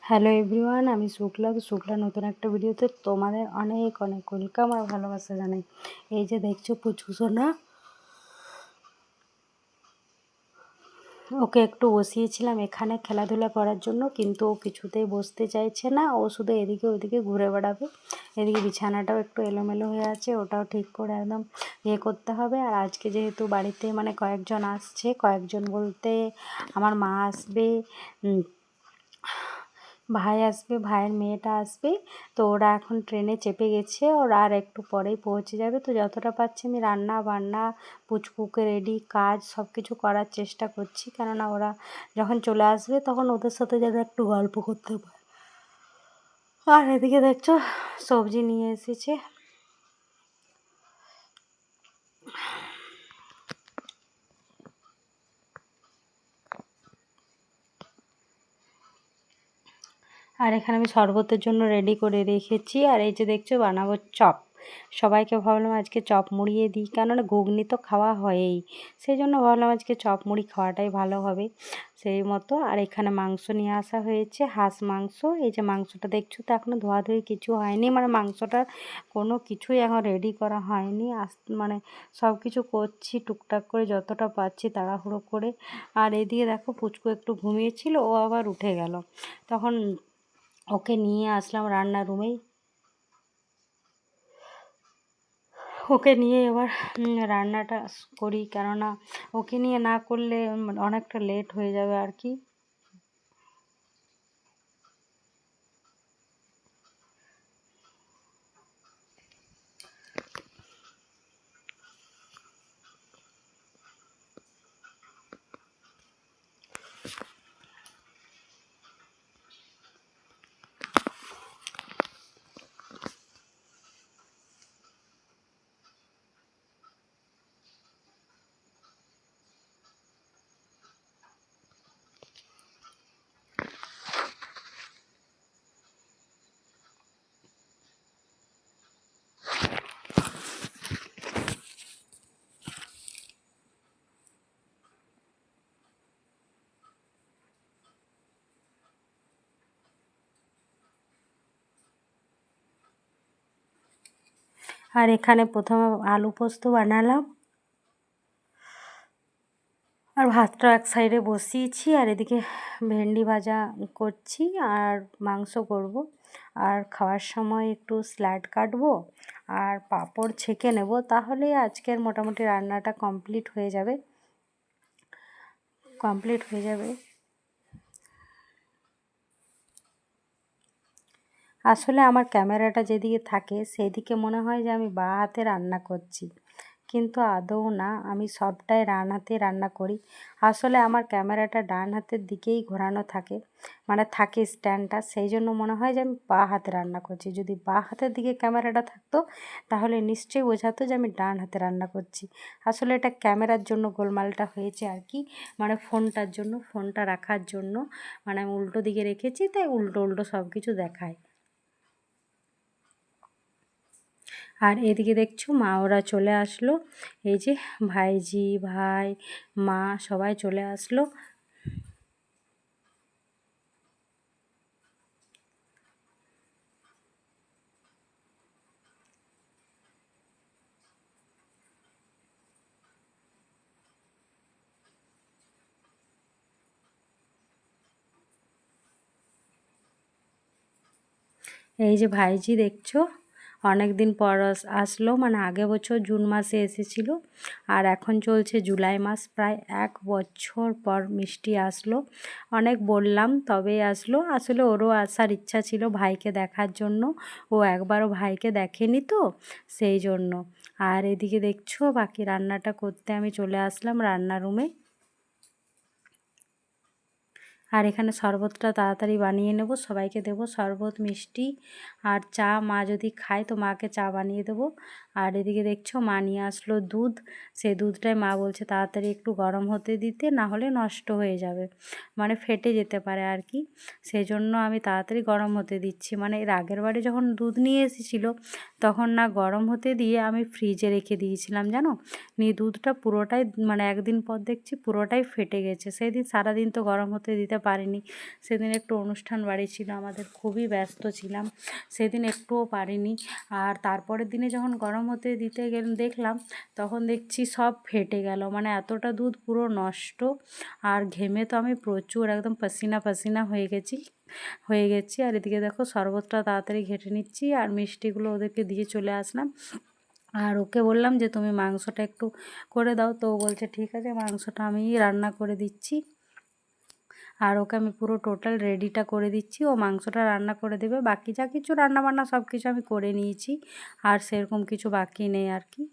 Hello everyone, আমি শুক্লা নতুন একটা ভিডিওতে তোমাদের অনেক অনেক ওয়েলকাম আর ভালোবাসা জানাই। এই যে দেখছো পুচকু সোনা, ওকে একটু বসিয়েছিলাম এখানে খেলাধুলা করার জন্য, কিন্তু ও কিছুতেই বসতে চাইছে না। ও শুধু এদিকে ওদিকে ঘুরে বেড়াবে। এদিকে বিছানাটাও একটু এলোমেলো হয়ে আছে, ওটাও ঠিক করে একদম করতে হবে। আর আজকে যেহেতু বাড়িতে কয়েকজন আসছে, কয়েকজন বলতে আমার মা আসবে, ভাই আসবে, ভাইয়ের মেয়েটা আসবে। তো ওরা এখন ট্রেনে চেপে গেছে, ওরা আর একটু পরেই পৌঁছে যাবে। তো যতটা পারছি আমি রান্না বান্না, পুচকুকে রেডি, কাজ সব কিছু করার চেষ্টা করছি, কেননা ওরা যখন চলে আসবে তখন ওদের সাথে যেন একটু গল্প করতে পারে। আর এদিকে দেখছো সবজি নিয়ে এসেছে। আর এখানে আমি শরবতের জন্য রেডি করে রেখেছি। আর এই যে দেখছো বানাবো চপ। সবাইকে ভাবলাম আজকে চপ মুড়িয়ে দিই, কেননা ঘুগনি তো খাওয়া হয়ই, সেই জন্য ভাবলাম আজকে চপ মুড়ি খাওয়াটাই ভালো হবে সেই মতো। আর এখানে মাংস নিয়ে আসা হয়েছে, হাঁস মাংস। এই যে মাংসটা দেখছো, তো এখনও ধোয়াধুয়ি কিছু হয়নি, মাংসটার কোনো কিছুই এখন রেডি করা হয়নি। সব কিছু করছি টুকটাক করে যতটা পারছি তাড়াহুড়ো করে। আর এদিকে দেখো পুচকু একটু ঘুমিয়েছিল, ও আবার উঠে গেল। তখন ওকে নিয়ে আসলাম রান্নার রুমেই। ওকে নিয়ে এবার রান্নাটা করি, কেননা ওকে নিয়ে না করলে অনেকটা লেট হয়ে যাবে আর কি। আর এখানে প্রথমে আলু পোস্ত বানালাম, আর ভাতটা এক সাইডে বসিয়েছি। আর এদিকে ভেন্ডি ভাজা করছি, আর মাংস করব। আর খাওয়ার সময় একটু স্যালাড কাটবো আর পাঁপড় ছেঁকে নেব, তাহলে আজকের মোটামুটি রান্নাটা কমপ্লিট হয়ে যাবে। আসলে আমার ক্যামেরাটা যেদিকে থাকে সেদিকে মনে হয় যে আমি বাঁ হাতে রান্না করছি, কিন্তু আদৌ না, আমি সবটাই ডান হাতে রান্না করি। আসলে আমার ক্যামেরাটা ডান হাতের দিকেই ঘোরানো থাকে, থাকে স্ট্যান্ডটা, সেই জন্য মনে হয় যে আমি বাঁ হাতে রান্না করছি। যদি বাঁ হাতের দিকে ক্যামেরাটা থাকতো তাহলে নিশ্চয়ই বোঝাতো যে আমি ডান হাতে রান্না করছি। আসলে এটা ক্যামেরার জন্য গোলমালটা হয়েছে আর কি, ফোনটার জন্য, ফোনটা রাখার জন্য আমি উল্টো দিকে রেখেছি, তাই উল্টো উল্টো সব কিছু দেখায়। আর এদিকে দেখছো মা ওরা চলে আসলো, এই যে ভাইজি, ভাই, মা সবাই চলে আসলো। এই যে ভাইজি দেখছো অনেক দিন পর আসলো, আগে বছর জুন মাসে এসেছিল, আর এখন চলছে জুলাই মাস, প্রায় 1 বছর পর মিষ্টি আসলো। অনেক বললাম তবেই আসলো। আসলে ওরও আসার ইচ্ছা ছিল ভাইকে দেখার জন্য, ও একবারও ভাইকে দেখেনি তো, সেই জন্য। আর এদিকে দেখছো বাকি রান্নাটা করতে আমি চলে আসলাম রান্নার রুমে। আর এখানে শরবতটা তাড়াতাড়ি বানিয়ে নেব, সবাইকে দেবো শরবত, মিষ্টি আর চা। মা যদি খায় তো মাকে চা বানিয়ে দেবো। আর এদিকে দেখছো মা নিয়ে আসলো দুধ, সেই দুধটাই মা বলছে তাড়াতাড়ি একটু গরম হতে দিতে, না হলে নষ্ট হয়ে যাবে, ফেটে যেতে পারে আর কি। সেই জন্য আমি তাড়াতাড়ি গরম হতে দিচ্ছি। এর আগের বারে যখন দুধ নিয়ে এসেছিলো তখন না গরম হতে দিয়ে আমি ফ্রিজে রেখে দিয়েছিলাম জানো, নিয়ে দুধটা পুরোটাই একদিন পর দেখছি পুরোটাই ফেটে গেছে। সেই দিন সারাদিন তো গরম হতে দিতে যেতে পারিনি। সেদিন একটু অনুষ্ঠান বাড়ি ছিল আমাদের, খুবই ব্যস্ত ছিলাম, সেদিন একটুও পারিনি। আর তারপরের দিনে যখন গরম হতে দিতে দেখলাম, তখন দেখছি সব ফেটে গেল, মানে এতটা দুধ পুরো নষ্ট। আর ঘেমে তো আমি প্রচুর একদম পাসিনা পাসিনা হয়ে গেছি। আর এদিকে দেখো শরবতটা তাড়াতাড়ি ঘেটে নিচ্ছি, আর মিষ্টিগুলো ওদেরকে দিয়ে চলে আসলাম। আর ওকে বললাম যে তুমি মাংসটা একটু করে দাও, তো ও বলছে ঠিক আছে, মাংসটা আমি রান্না করে দিচ্ছি। আর ওকে আমি পুরো টোটাল রেডিটা করে দিচ্ছি, ও মাংসটা রান্না করে দেবে। বাকি যা কিছু রান্না বান্না সব কিছু আমি করে নিয়েছি, আর সেরকম কিছু বাকি নেই আর কি।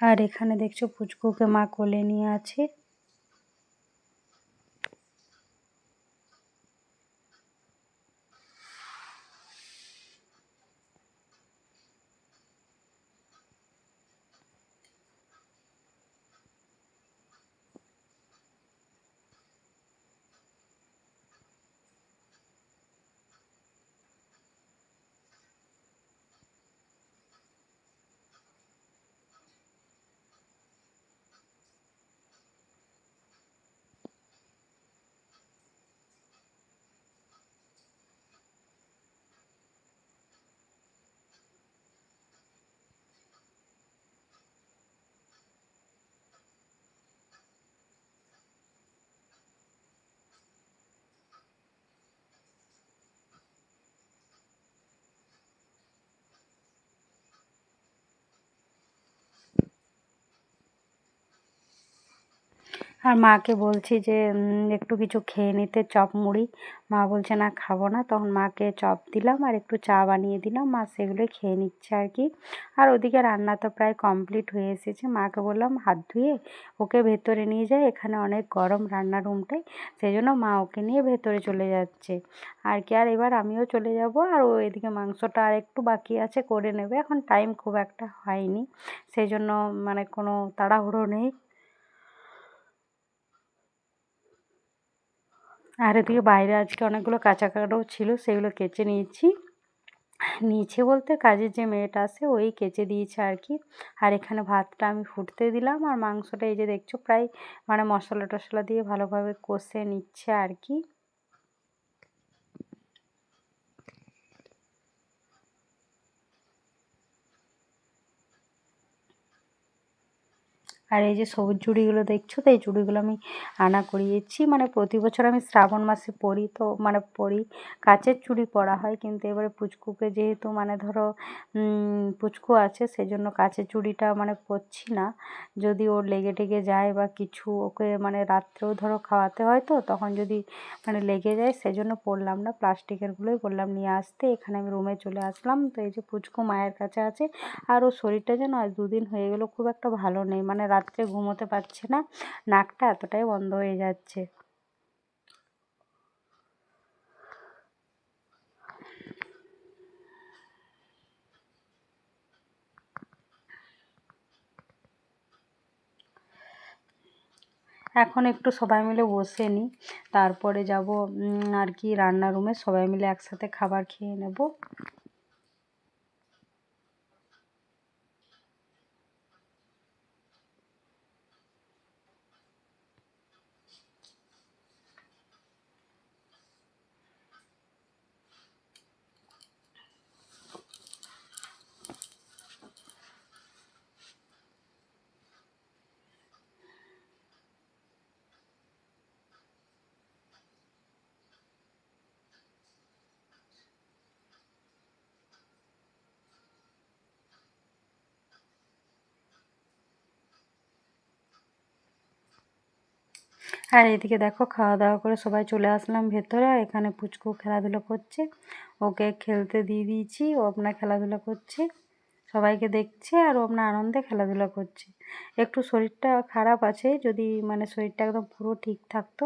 আর এখানে দেখছো পুচকুকে মা কোলে নিয়ে আছে। আর মাকে বলছি যে একটু কিছু খেয়ে নিতে, চপ মুড়ি। মা বলছে না খাবো না, তখন মাকে চপ দিলাম আর একটু চা বানিয়ে দিলাম, মা সেগুলোই খেয়ে নিচ্ছে আর কি। আর ওদিকে রান্না তো প্রায় কমপ্লিট হয়ে এসেছে, মাকে বললাম হাত ধুয়ে ওকে ভেতরে নিয়ে যায়, এখানে অনেক গরম রান্নার রুমটাই, সেই জন্য মা ওকে নিয়ে ভেতরে চলে যাচ্ছে আর কি। আর এবার আমিও চলে যাব, আর ও এদিকে মাংসটা আর একটু বাকি আছে, করে নেবে, এখন টাইম খুব একটা হয়নি, সেই জন্য মানে কোনো তাড়াহুড়ো নেই। আর এদিকে বাইরে আজকে অনেকগুলো কাঁচা কাঁটাও ছিল, সেগুলো কেচে নিয়েছে বলতে কাজের যে মেয়েটা আছে ওই কেচে দিয়েছে আর কি। আর এখানে ভাতটা আমি ফুটতে দিলাম, আর মাংসটা এই যে দেখছো প্রায় মানে মশলা টশলা দিয়ে ভালোভাবে কষে নিচ্ছে আর কি। আর এই যে সবুজ চুড়িগুলো দেখছো, তো এই চুড়িগুলো আমি আনা করিয়েছি, মানে প্রতি বছর আমি শ্রাবণ মাসে পরি, তো মানে পরি, কাচের চুড়ি পরা হয়, কিন্তু এবারে পুচকুকে যেহেতু মানে ধরো পুচকু আছে, সেজন্য কাচের চুড়িটা মানে পরছি না, যদি ওর লেগে টেগে যায় বা কিছু, ওকে মানে রাত্রেও ধরো খাওয়াতে হয়, তো তখন যদি মানে লেগে যায়, সেজন্য পরলাম না, প্লাস্টিকেরগুলোই বললাম নিয়ে আসতে। এখানে আমি রুমে চলে আসলাম, তো এই যে পুচকু মায়ের কাছে আছে। আর ওর শরীরটা যেন আজ দুদিন হয়ে গেল খুব একটা ভালো নেই, মানে রাত্রে ঘুমোতে পারছে না, নাকটা এতটাই বন্ধ হয়ে যাচ্ছে। এখন একটু সবাই মিলে বসে নিই, তারপরে যাব আর কি রান্নার রুমে, সবাই মিলে একসাথে খাবার খেয়ে নেব। আর এদিকে দেখো খাওয়া দাওয়া করে সবাই চলে আসলাম ভেতরে, আর এখানে পুচকু খেলাধুলো করছে, ওকে খেলতে দিয়ে দিয়েছি, ও আপনার খেলাধুলা করছে, সবাইকে দেখছে আর ও আপনার আনন্দে খেলাধুলা করছে। একটু শরীরটা খারাপ আছে, যদি মানে শরীরটা একদম পুরো ঠিক থাকতো,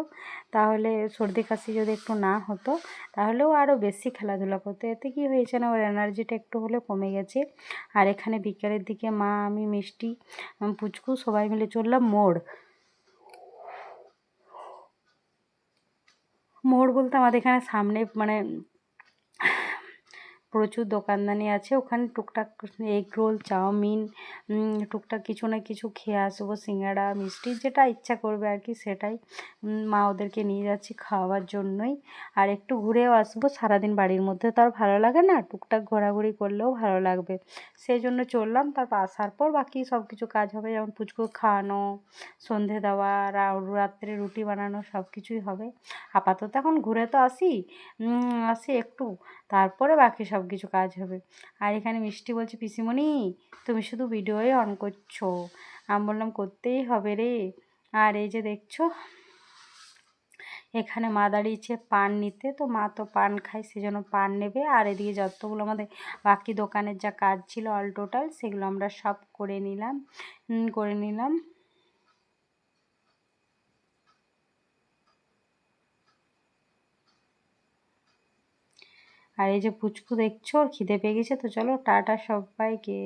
তাহলে সর্দি কাশি যদি একটু না হতো, তাহলেও আরও বেশি খেলাধুলা করতো। এতে কি হয়েছে না, ওর এনার্জিটা একটু হলেও কমে গেছে। আর এখানে বিকেলের দিকে মা, আমি, মিষ্টি, পুচকু সবাই মিলে চললাম মোড়। মোড় বলতে আমাদের এখানে সামনে মানে প্রচুর দোকানদানি আছে, ওখানে টুকটাক এগ রোল, চাউমিন, টুকটাক কিছু না কিছু খেয়ে আসবো, সিঙ্গাড়া, মিষ্টি যেটা ইচ্ছা করবে আর কি সেটাই। মা ওদেরকে নিয়ে যাচ্ছি খাওয়াবার জন্যই। আর একটু ঘুরেও আসবো, সারাদিন বাড়ির মধ্যে তো আর ভালো লাগে না, টুকটাক ঘোরাঘুরি করলেও ভালো লাগবে, সেই জন্য চললাম। তারপর আসার পর বাকি সব কিছু কাজ হবে, যেমন পুচকু খাওয়ানো, সন্ধে দেওয়া, রাত্রে রুটি বানানো, সব কিছুই হবে। আপাতত এখন ঘুরে তো আসি, আসি একটু, তারপরে বাকি সব কিছু কাজ হবে। আর এখানে মিষ্টি বলছে, পিসিমণি তুমি শুধু ভিডিওই অন করছো। আমি বললাম করতেই হবে রে। আর এই যে দেখছো এখানে মা দাঁড়িয়েছে পান নিতে, তো মা তো পান খায়, সেজন্য পান নেবে। আর এদিকে যতগুলো আমাদের বাকি দোকানের যা কাজ ছিল অল টোটাল, সেগুলো আমরা সব করে নিলাম। আর এই যে পুচকু দেখছো, ওর খিদে পেয়ে গেছে, তো চলো টাটা সবাইকে।